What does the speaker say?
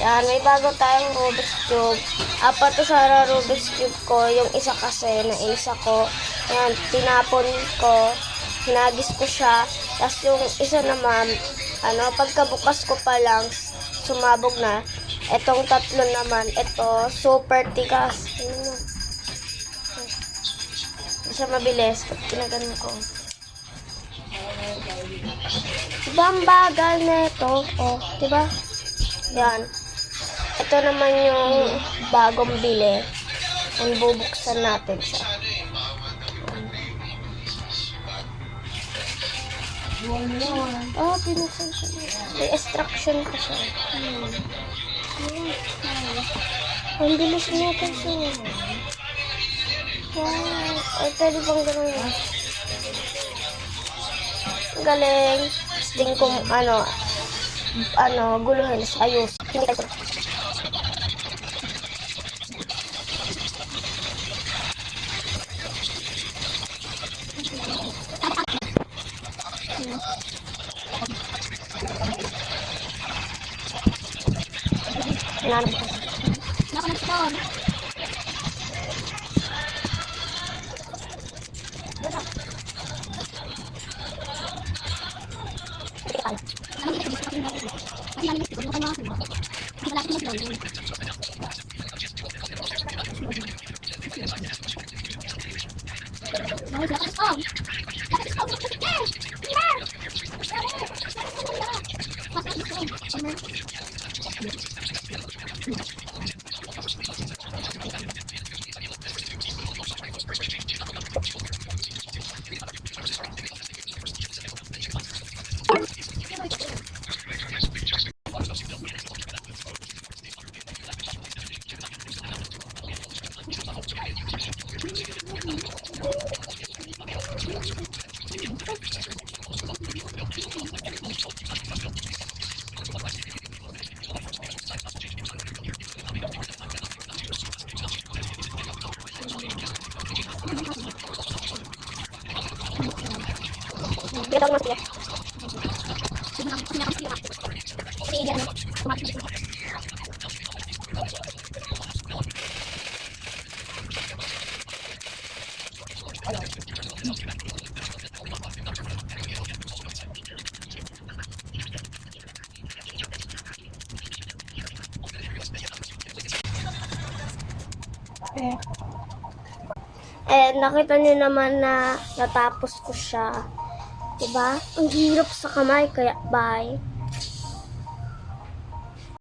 Yan, may bago tayong Rubik's Cube. Apat to sa Rubik's Cube ko. Yung isa kasi, naisa ko. Yan, tinapon ko. Hinagis ko siya. Tapos yung isa naman, pagkabukas ko pa lang, sumabog na. Etong tatlo naman, ito, super tigas. Hindi siya mabilis. Pag kinaganon ko. Diba ang bagal na ito? Oh, diba? Yan. Ito naman yung bagong bili. Ang bubuksan natin siya. Oh, pinuksan siya. May extraction pa siya. Ang bilis niya kasi. Wow. Ay, pwede bang gano'n yun? Galing. Sting kung guluhin. Ayos. Hindi tayo. Kita ko masih. Nakita niyo naman na natapos ko siya. Diba? Ang hirap sa kamay, kaya bye.